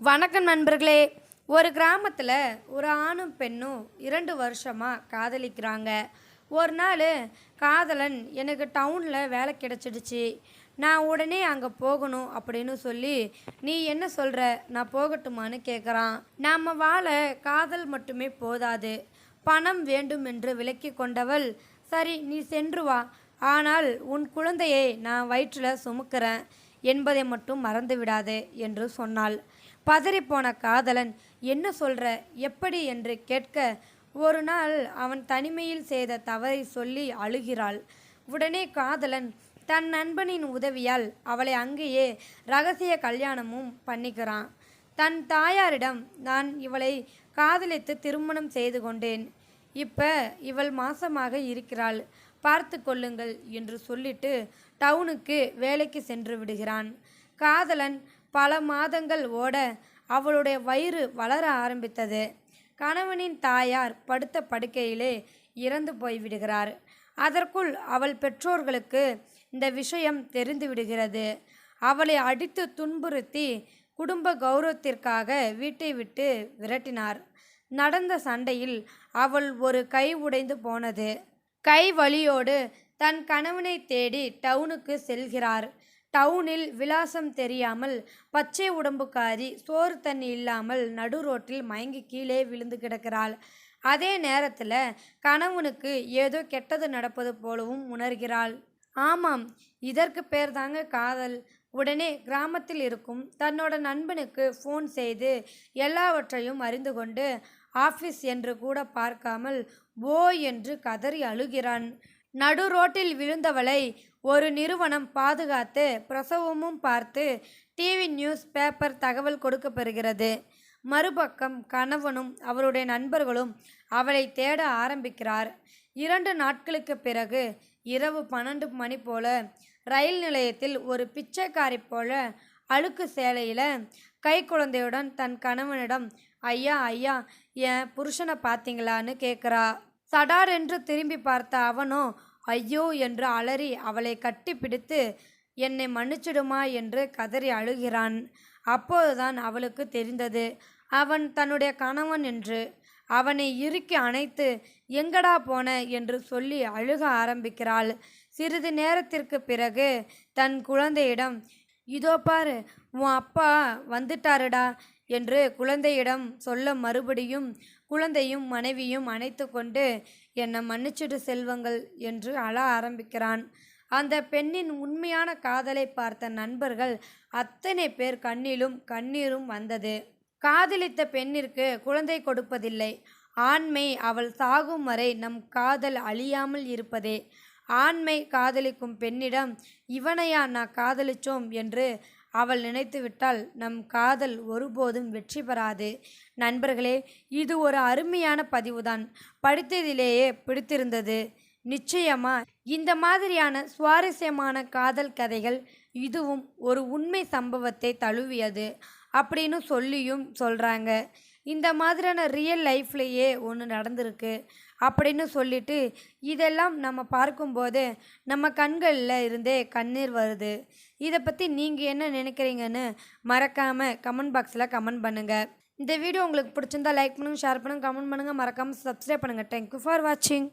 வணக்கம் நண்பர்களே. ஒரு கிராமத்தில் ஒரு ஆணும் பெண்ணும் 2 வருஷமாக காதலிக்கிறாங்க. ஒரு நாள் காதலன் எனக்கு டவுனில் வேலை கிடைச்சிடுச்சு, நான் உடனே அங்கே போகணும் அப்படின்னு சொல்லி, நீ என்ன சொல்கிற, நான் போகட்டுமான்னு கேட்குறான். நாம் வாழ காதல் மட்டுமே போதாது, பணம் வேண்டும் என்று விலக்கி கொண்டவள், சரி நீ சென்று வா, ஆனால் உன் குழந்தையை நான் வயிற்றில் சுமக்கிறேன் என்பதை மட்டும் மறந்து விடாதே என்று சொன்னாள். பதறிப்போன காதலன், என்ன சொல்ற, எப்படி என்று கேட்க, ஒரு நாள் அவன் தனிமையில் செய்த தவறை சொல்லி அழுகிறாள். உடனே காதலன் தன் நண்பனின் உதவியால் அவளை அங்கேயே ரகசிய கல்யாணமும் பண்ணிக்கிறான். தன் தாயாரிடம், நான் இவளை காதலித்து திருமணம் செய்து கொண்டேன், இப்ப இவள் மாசமாக இருக்கிறாள், பார்த்து கொள்ளுங்கள் என்று சொல்லிட்டு டவுனுக்கு வேலைக்கு சென்று விடுகிறான். காதலன் பல மாதங்கள் ஓட அவளுடைய வயிறு வளர ஆரம்பித்தது. கணவனின் தாயார் படுத்த படுக்கையிலே இறந்து போய்விடுகிறார். அதற்குள் அவள் பெற்றோர்களுக்கு இந்த விஷயம் தெரிந்து விடுகிறது. அவளை அடித்து துன்புறுத்தி குடும்ப கௌரவத்திற்காக வீட்டை விட்டு விரட்டினார். நடந்த சண்டையில் அவள் ஒரு கை உடைந்து போனது. கை வலியோடு தன் கணவனை தேடி டவுனுக்கு செல்கிறார். டவுனில் விலாசம் தெரியாமல் பச்சை உடம்புக்காரி சோறு தண்ணி இல்லாமல் நடு ரோட்டில் மயங்கி கீழே விழுந்து கிடக்கிறாள். அதே நேரத்தில் கணவனுக்கு ஏதோ கெட்டது நடப்பது போலவும் உணர்கிறாள். ஆமாம், இதற்கு பேர் தாங்க காதல். உடனே கிராமத்தில் இருக்கும் தன்னோட நண்பனுக்கு ஃபோன் செய்து எல்லாவற்றையும் அறிந்து கொண்டு ஆஃபீஸ் என்று கூட பார்க்காமல் ஓ என்று கதறி அழுகிறான். நடு ரோட்டில் விழுந்தவளை ஒரு நிறுவனம் பாதுகாத்து பிரசவமும் பார்த்து டிவி நியூஸ் பேப்பர் தகவல் கொடுக்கப்பெறுகிறது. மறுபக்கம் கணவனும் அவருடைய நண்பர்களும் அவளை தேட ஆரம்பிக்கிறார். 2 நாட்களுக்கு பிறகு இரவு 12 மணி போல ரயில் நிலையத்தில் ஒரு பிச்சைக்காரி போல அழுக்கு சேலையில் கை குழந்தையுடன் தன் கணவனிடம், ஐயா ஐயா, என் புருஷனை பார்த்தீங்களான்னு கேட்குறா. சடார் என்று திரும்பி பார்த்த அவனோ ஐயோ என்று அலறி அவளை கட்டி பிடித்து, என்னை மன்னிச்சிடுமா என்று கதறி அழுகிறான். அப்போதுதான் அவளுக்கு தெரிந்தது அவன் தன்னுடைய கணவன் என்று. அவனை இறுக்கி அணைத்து, எங்கடா போன என்று சொல்லி அழுக ஆரம்பிக்கிறாள். சிறிது நேரத்திற்கு பிறகு தன் குழந்தையிடம், இதோ பாரு, உன் அப்பா வந்துட்டாருடா என்று குழந்தையிடம் சொல்ல மறுபடியும் குழந்தையும் மனைவியும் அணைத்து கொண்டு, என்னை மன்னிச்சிடு செல்வங்கள் என்று அழ ஆரம்பிக்கிறான். அந்த பெண்ணின் உண்மையான காதலை பார்த்த நண்பர்கள் அத்தனை பேர் கண்ணிலும் கண்ணீரும் வந்தது. காதலித்த பெண்ணிற்கு குழந்தை கொடுப்பதில்லை, ஆண்மை அவள் சாகும் வரை நம் காதல் அழியாமல் இருப்பதே. ஆண்மை காதலிக்கும் பெண்ணிடம், இவனையா நான் காதலிச்சோம் என்று அவள் நினைத்துவிட்டால் நம் காதல் ஒருபோதும் வெற்றி பெறாது. நண்பர்களே, இது ஒரு அருமையான பதிவுதான். படித்ததிலேயே பிடித்திருந்தது. நிச்சயமா இந்த மாதிரியான சுவாரஸ்யமான காதல் கதைகள் இதுவும் ஒரு உண்மை சம்பவத்தை தழுவியது அப்படின்னு சொல்லியும் சொல்கிறாங்க. இந்த மாதிரியான ரியல் லைஃப்லேயே ஒன்று நடந்திருக்கு அப்படின்னு சொல்லிட்டு இதெல்லாம் நம்ம பார்க்கும்போது நம்ம கண்களில் இருந்தே கண்ணீர் வருது. இதை பற்றி நீங்கள் என்ன நினைக்கிறீங்கன்னு மறக்காமல் கமெண்ட் பாக்ஸில் கமெண்ட் பண்ணுங்கள். இந்த வீடியோ உங்களுக்கு பிடிச்சிருந்தா லைக் பண்ணுங்கள், ஷேர் பண்ணுங்கள், கமெண்ட் பண்ணுங்கள், மறக்காமல் சப்ஸ்கிரைப் பண்ணுங்கள். தேங்க்யூ ஃபார் வாட்சிங்.